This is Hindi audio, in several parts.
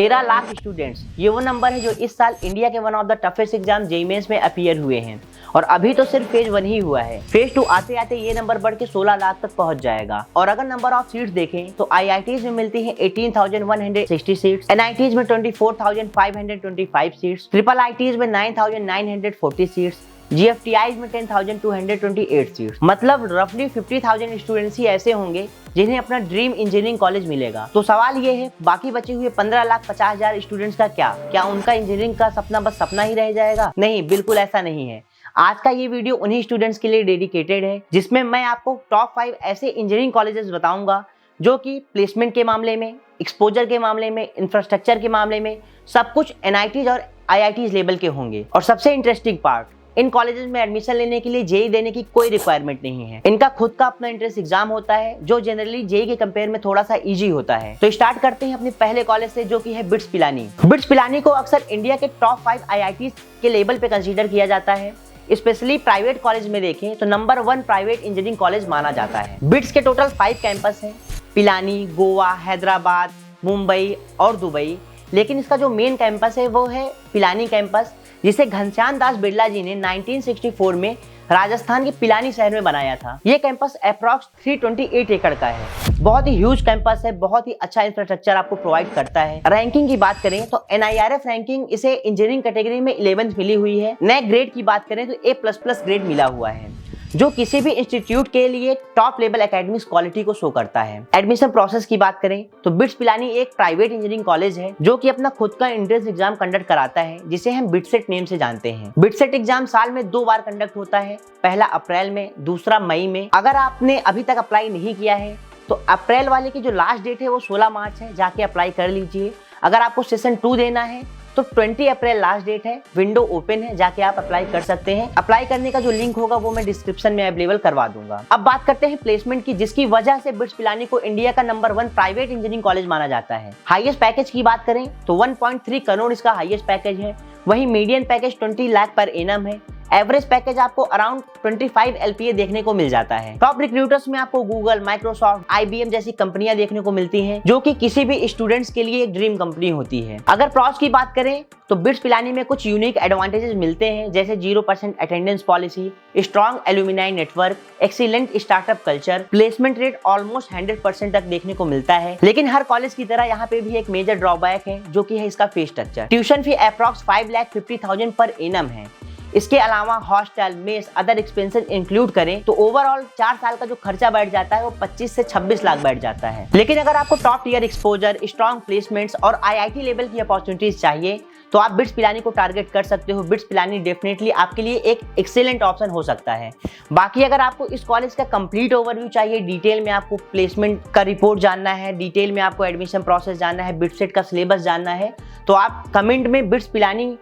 13 लाख स्टूडेंट्स, ये वो नंबर है जो इस साल इंडिया के one of the toughest exam JEE mains में अपीयर हुए हैं। और अभी तो सिर्फ फेज 1 ही हुआ है। फेज 2 आते आते ये नंबर बढ़ के 16 लाख तक पहुंच जाएगा। और अगर नंबर ऑफ सीट्स देखें तो आईआईटीज में मिलती है 18,160 सीट्स, एनआईटीज में 24,525 सीट्स, ट्रिपल आईटीज में 9,940 सीट्स, जीएफटीआईज में 10,228 सीट्स। मतलब रफली 50,000 स्टूडेंट्स ही ऐसे होंगे जिन्हें अपना ड्रीम इंजीनियरिंग कॉलेज मिलेगा। तो सवाल ये है, बाकी बचे हुए 15,50,000 स्टूडेंट्स का क्या उनका इंजीनियरिंग का सपना बस सपना ही रह जाएगा? नहीं, बिल्कुल ऐसा नहीं है। आज का ये वीडियो उन्हीं स्टूडेंट्स के लिए डेडिकेटेड है जिसमें मैं आपको टॉप 5 ऐसे इंजीनियरिंग कॉलेजेस बताऊंगा जो कि प्लेसमेंट के मामले में, एक्सपोजर के मामले में, इंफ्रास्ट्रक्चर के मामले में सब कुछ एनआईटीज और आईआईटीज लेवल के होंगे। और सबसे इंटरेस्टिंग पार्ट, इन कॉलेजेस में एडमिशन लेने के लिए जेईई देने की कोई रिक्वायरमेंट नहीं है। इनका खुद का अपना एंट्रेंस एग्जाम होता है जो जनरली जेईई के कंपेयर में थोड़ा सा इजी होता है। तो स्टार्ट करते हैं अपने पहले कॉलेज से जो कि है बिट्स पिलानी। बिट्स पिलानी को अक्सर इंडिया के टॉप 5 आईआईटीज के लेवल पे कंसीडर किया जाता है। स्पेशली प्राइवेट कॉलेज में देखें तो नंबर 1 प्राइवेट इंजीनियरिंग कॉलेज माना जाता है। बिट्स के टोटल 5 कैंपस हैं, पिलानी, गोवा, हैदराबाद, मुंबई और दुबई। लेकिन इसका जो मेन कैंपस है वो है पिलानी कैंपस, जिसे घनश्याम दास बिरला जी ने 1964 में राजस्थान के पिलानी शहर में बनाया था। ये कैंपस अप्रॉक्स 328 एकड़ का है। बहुत ही ह्यूज कैंपस है, बहुत ही अच्छा इंफ्रास्ट्रक्चर आपको प्रोवाइड करता है। रैंकिंग की बात करें तो एनआईआरएफ रैंकिंग इसे इंजीनियरिंग कैटेगरी में 11th मिली हुई है। नए ग्रेड की बात करें तो A++ ग्रेड मिला हुआ है, जो किसी भी इंस्टीट्यूट के लिए टॉप लेवल एकेडमिक्स क्वालिटी को शो करता है। एडमिशन प्रोसेस की बात करें तो बिट्स पिलानी एक प्राइवेट इंजीनियरिंग कॉलेज है जो कि अपना खुद का एंट्रेंस एग्जाम कंडक्ट कराता है, जिसे हम बिटसेट नेम से जानते हैं। बिटसेट एग्जाम साल में 2 बार कंडक्ट होता है, पहला अप्रैल में, दूसरा मई में। अगर आपने अभी तक अप्लाई नहीं किया है तो अप्रैल वाले की जो लास्ट डेट है वो 16 मार्च है, जाके अप्लाई कर लीजिए। अगर आपको सेशन 2 देना है तो 20 अप्रैल लास्ट डेट है, विंडो ओपन है, जाके आप अप्लाई कर सकते हैं। अप्लाई करने का जो लिंक होगा वो मैं डिस्क्रिप्शन में अवेलेबल करवा दूंगा। अब बात करते हैं प्लेसमेंट की, जिसकी वजह से बिट्स पिलानी को इंडिया का नंबर 1 प्राइवेट इंजीनियरिंग कॉलेज माना जाता है। हाईएस्ट पैकेज की बात करें तो 1.3 करोड़ इसका हाईएस्ट पैकेज है। वहीं median package 20 lakh per annum है। एवरेज पैकेज आपको अराउंड 25 LPA देखने को मिल जाता है। टॉप रिक्रूटर्स में आपको गूगल, माइक्रोसॉफ्ट, IBM जैसी कंपनियां देखने को मिलती हैं, जो कि किसी भी स्टूडेंट्स के लिए एक ड्रीम कंपनी होती है। अगर प्रॉस की बात करें तो बिट्स पिलानी में कुछ यूनिक एडवांटेजेस मिलते हैं, जैसे 0% attendance policy, strong alumni network, excellent startup culture, placement rate almost 100% तक देखने को मिलता है। लेकिन हर कॉलेज की तरह यहाँ पे भी एक मेजर ड्रॉबैक है, जो कि है इसका fees structure. Tuition fee approx 5,50,000 per annum है। इसके अलावा hostel, mess, other expenses include करें तो ओवरऑल 4 साल का जो खर्चा बैठ जाता है वो 25 से 26 लाख बैठ जाता है। लेकिन अगर आपको top tier exposure, strong placements और आईआईटी लेवल की अपॉर्चुनिटीज चाहिए तो आप बिट्स पिलानी को टारगेट कर सकते हो। बिट्स पिलानी डेफिनेटली आपके लिए एक एक्सीलेंट ऑप्शन हो सकता है। बाकी अगर आपको इस कॉलेज का कंप्लीट ओवरव्यू चाहिए, डिटेल में आपको प्लेसमेंट का रिपोर्ट जानना है, डिटेल में आपको एडमिशन प्रोसेस जानना है, बिटसेट का सिलेबस जानना है, तो आप कमेंट में बिट्स पिलानी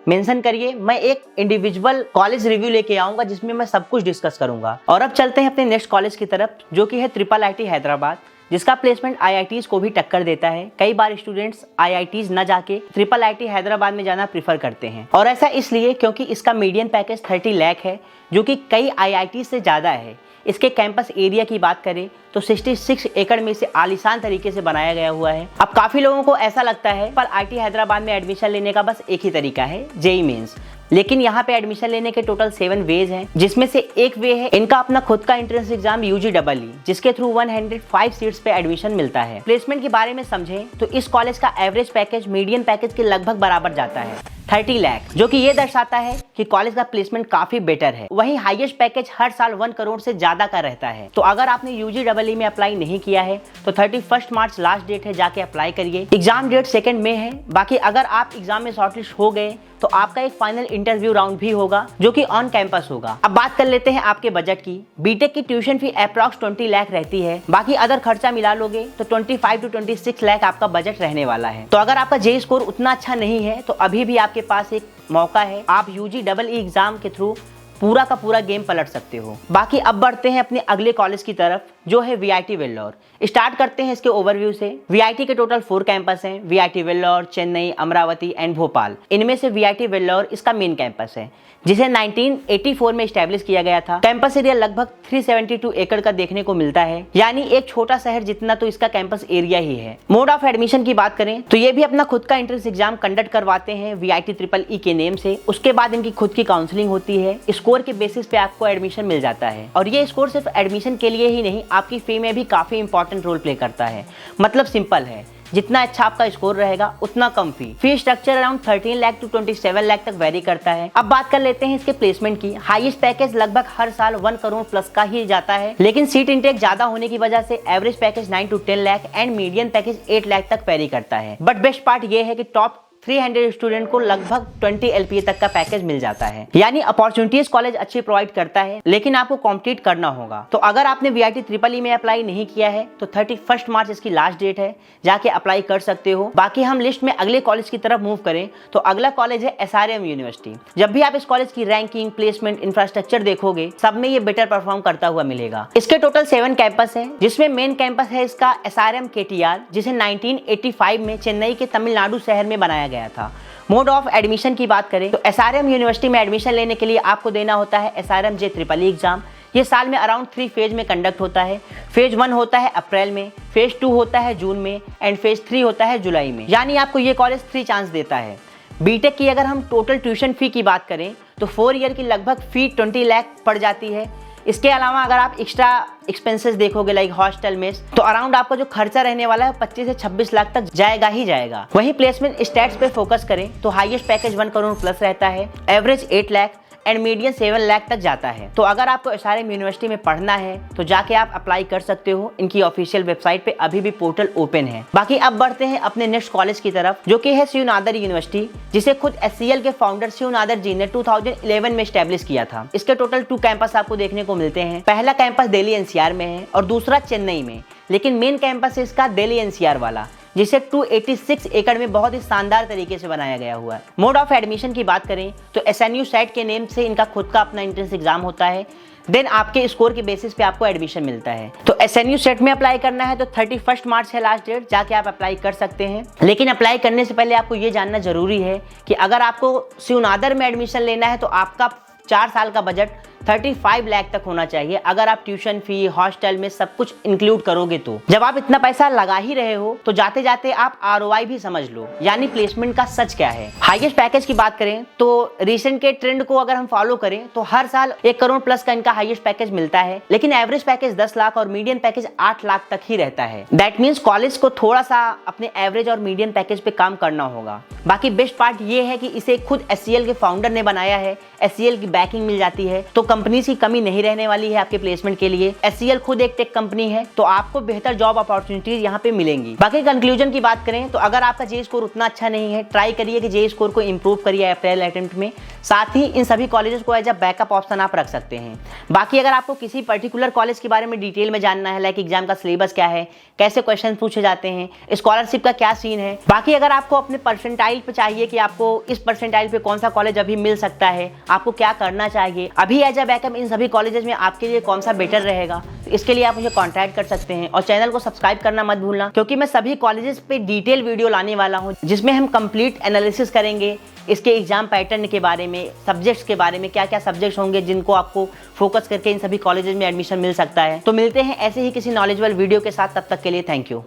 मेंशन करिए। मैं एक इंडिविजुअल कॉलेज रिव्यू लेके आऊंगा जिसमें मैं सब कुछ डिस्कस करूंगा। और अब चलते हैं अपने नेक्स्ट कॉलेज की तरफ, जो कि है ट्रिपल आईटी हैदराबाद, जिसका प्लेसमेंट आईआईटीज को भी टक्कर देता है। कई बार स्टूडेंट्स आईआईटीज न जाके ट्रिपल आईटी हैदराबाद में जाना प्रीफर करते हैं, और ऐसा इसलिए क्योंकि इसका मीडियन पैकेज 30 लाख है, जो कि कई आईआईटी से ज़्यादा है। इसके कैंपस एरिया की बात करें तो 66 एकड़ में इसे आलीशान तरीके से बनाया गया हुआ है। अब काफ़ी लोगों को ऐसा लगता है पर आईटी हैदराबाद में एडमिशन लेने का बस एक ही तरीका है, जेईई मेंस। लेकिन यहाँ पे एडमिशन लेने के टोटल 7 वेज हैं, जिसमें से एक वे है इनका अपना खुद का एंट्रेंस एग्जाम UGEE, जिसके थ्रू 105 सीट्स पे एडमिशन मिलता है। प्लेसमेंट के बारे में समझें तो इस कॉलेज का एवरेज पैकेज मीडियन पैकेज के लगभग बराबर जाता है, 30 लाख, जो कि ये दर्शाता है कि कॉलेज का प्लेसमेंट काफी बेटर है। वहीं हाईएस्ट पैकेज हर साल 1 करोड़ से ज्यादा का रहता है। तो अगर आपने UGEE में अप्लाई नहीं किया है तो 31 मार्च लास्ट डेट है, जाके अप्लाई करिए। एग्जाम डेट 2 मई है। बाकी अगर आप एग्जाम में शॉर्टलिस्ट हो गए तो आपका एक फाइनल इंटरव्यू राउंड भी होगा, जो कि ऑन कैंपस होगा। अब बात कर लेते हैं आपके बजट की। बीटेक की ट्यूशन फी अप्रॉक्स 20 लाख रहती है। बाकी अदर खर्चा मिला लोगे तो 25 to 26 लाख आपका बजट रहने वाला है। तो अगर आपका जेईई स्कोर उतना अच्छा नहीं है तो अभी भी आपके पास एक मौका है, आप UGEE एग्जाम के थ्रू पूरा का पूरा गेम पलट सकते हो। बाकी अब बढ़ते हैं अपने अगले कॉलेज की तरफ, जो है वीआईटी वेल्लोर। स्टार्ट करते हैं इसके ओवरव्यू से। वीआईटी के टोटल 4 कैंपस हैं, वीआईटी वेल्लोर, चेन्नई, अमरावती एंड भोपाल। इनमें से वीआईटी वेल्लोर इसका मेन कैंपस है, जिसे 1984 में स्टैब्लिश किया गया था। कैंपस एरिया लगभग 372 एकड़ का देखने को मिलता है, यानी एक छोटा शहर जितना तो इसका कैंपस एरिया ही है। मोड ऑफ एडमिशन की बात करें तो ये भी अपना खुद का एंट्रेंस एग्जाम कंडक्ट करवाते हैं वीआईटी EEE के नेम से। उसके बाद इनकी खुद की काउंसलिंग होती है, स्कोर के बेसिस पे आपको एडमिशन मिल जाता है। और ये स्कोर सिर्फ एडमिशन के लिए ही नहीं, आपकी फी में भी काफी इंपॉर्टेंट रोल प्ले करता है। मतलब सिंपल है, जितना अच्छा आपका स्कोर रहेगा उतना कम fee structure around 13 lakh to 27 lakh तक वेरी करता है। अब बात कर लेते हैं इसके प्लेसमेंट की। हाईएस्ट पैकेज लगभग हर साल 1 करोड़ प्लस का ही जाता है, लेकिन सीट इंटेक ज्यादा होने की वजह से average package 9 to 10 lakh and median package 8 lakh तक वेरी करता है। बट बेस्ट पार्ट ये है कि टॉप 300 स्टूडेंट को लगभग 20 LPA तक का पैकेज मिल जाता है। यानी अपॉर्चुनिटीज कॉलेज अच्छी प्रोवाइड करता है, लेकिन आपको कॉम्पीट करना होगा। तो अगर आपने वीआईटी EEE में अप्लाई नहीं किया है तो 31 मार्च इसकी लास्ट डेट है, जाके अप्लाई कर सकते हो। बाकी हम लिस्ट में अगले कॉलेज की तरफ मूव करें तो अगला कॉलेज है SRM यूनिवर्सिटी। जब भी आप इस कॉलेज की रैंकिंग, प्लेसमेंट, इंफ्रास्ट्रक्चर देखोगे, सब में ये बेटर परफॉर्म करता हुआ मिलेगा। इसके टोटल 7 कैंपस है, जिसमें मेन कैंपस है इसका SRM KTR, जिसे 1985 में चेन्नई के तमिलनाडु शहर में बनाया गया था। मोड ऑफ एडमिशन की बात करें तो SRM यूनिवर्सिटी में एडमिशन लेने के लिए आपको देना होता है SRM JEEE एग्जाम। ये साल में अराउंड 3 फेज में कंडक्ट होता है। फेज 1 होता है अप्रैल में, फेज 2 होता है जून में एंड फेज 3 होता है जुलाई में। यानी आपको ये कॉलेज 3 चांस देता है। बीटेक की अगर हम टोटल ट्यूशन फी की बात करें तो 4 ईयर की लगभग फी 20 लाख पड़ जाती है। इसके अलावा अगर आप एक्स्ट्रा एक्सपेंसेस देखोगे लाइक हॉस्टल में, तो अराउंड आपका जो खर्चा रहने वाला है 25 से 26 लाख तक जाएगा ही जाएगा। वहीं प्लेसमेंट स्टैट्स पे फोकस करें तो हाईएस्ट पैकेज 1 करोड़ प्लस रहता है, average 8 lakh and median 7 lakh तक जाता है। तो अगर आपको SRM यूनिवर्सिटी में पढ़ना है तो जाके आप अप्लाई कर सकते हो। इनकी ऑफिशियल वेबसाइट पे अभी भी पोर्टल ओपन है। बाकी अब बढ़ते हैं अपने नेक्स्ट कॉलेज की तरफ, जो कि है शिव नादर यूनिवर्सिटी, जिसे खुद SCL के फाउंडर शिव नादर जी ने 2011 में स्टैब्लिश किया था। इसके टोटल 2 कैंपस आपको देखने को मिलते हैं। पहला कैंपस दिल्ली NCR में है और दूसरा चेन्नई में, लेकिन मेन कैंपस है इसका दिल्ली NCR वाला, जिसे 286 एकड़ में बहुत ही शानदार तरीके से बनाया गया हुआ है। मोड ऑफ एडमिशन की बात करें तो SNU सेट के नेम से इनका खुद का अपना एंट्रेंस एग्जाम होता है। देन आपके स्कोर के बेसिस पे आपको एडमिशन मिलता है। तो SNU सेट में अप्लाई करना है तो 31 मार्च है लास्ट डेट, जाके आप अप्लाई कर सकते हैं। लेकिन अप्लाई करने से पहले आपको ये जानना जरूरी है कि अगर आपको शिव नादर में एडमिशन लेना है तो आपका 4 साल का बजट 35 लाख तक होना चाहिए। अगर आप ट्यूशन फी, हॉस्टल में सब कुछ इंक्लूड करोगे तो जब आप इतना पैसा लगा ही रहे हो तो जाते जाते आप ROI भी समझ लो, यानी प्लेसमेंट का सच क्या है। हाईएस्ट पैकेज की बात करें तो रिसेंट के ट्रेंड को अगर हम फॉलो करें तो हर साल 1 करोड़ प्लस का इनका हाईएस्ट पैकेज मिलता है, लेकिन एवरेज पैकेज 10 लाख और मीडियन पैकेज 8 लाख तक ही रहता है। दैट मीन्स कॉलेज को थोड़ा सा अपने एवरेज और मीडियन पैकेज पे काम करना होगा। बाकी बेस्ट पार्ट ये है कि इसे खुद SCL के फाउंडर ने बनाया है, SCL की बैकिंग मिल जाती है, तो कंपनी की कमी नहीं रहने वाली है आपके प्लेसमेंट के लिए। SCL खुद एक टेक कंपनी है, तो आपको बेहतर जॉब अपॉर्चुनिटीज यहाँ पे मिलेंगी। बाकी कंक्लूजन की बात करें तो अगर आपका जे स्कोर उतना अच्छा नहीं है, ट्राई करिए कि जे स्कोर को इंप्रूव करिए अप्रैल अटेम्प्ट में। साथ ही इन सभी कॉलेजेस को एज अ बैकअप ऑप्शन आप रख सकते हैं। बाकी अगर आपको किसी पर्टिकुलर कॉलेज के बारे में डिटेल में जानना है, लाइक एग्जाम का सिलेबस क्या है, कैसे क्वेश्चन पूछे जाते हैं, स्कॉलरशिप का क्या सीन है, बाकी अगर आपको अपने परसेंटाइल पे चाहिए कि आपको इस परसेंटाइल पे कौन सा कॉलेज अभी मिल सकता है, आपको क्या करना चाहिए, अभी एज अ बैकअप इन सभी कॉलेजेस में आपके लिए कौन सा बेटर रहेगा, तो इसके लिए आप मुझे कांटेक्ट कर सकते हैं। और चैनल को सब्सक्राइब करना मत भूलना, क्योंकि मैं सभी कॉलेजेस पे डिटेल वीडियो लाने वाला हूं, जिसमें हम कंप्लीट एनालिसिस करेंगे इसके एग्जाम पैटर्न के बारे में, सब्जेक्ट्स के बारे में, क्या क्या सब्जेक्ट्स होंगे जिनको आपको फोकस करके इन सभी कॉलेजेस में एडमिशन मिल सकता है। तो मिलते हैं ऐसे ही किसी नॉलेजेबल वीडियो के साथ, तब तक के लिए थैंक यू।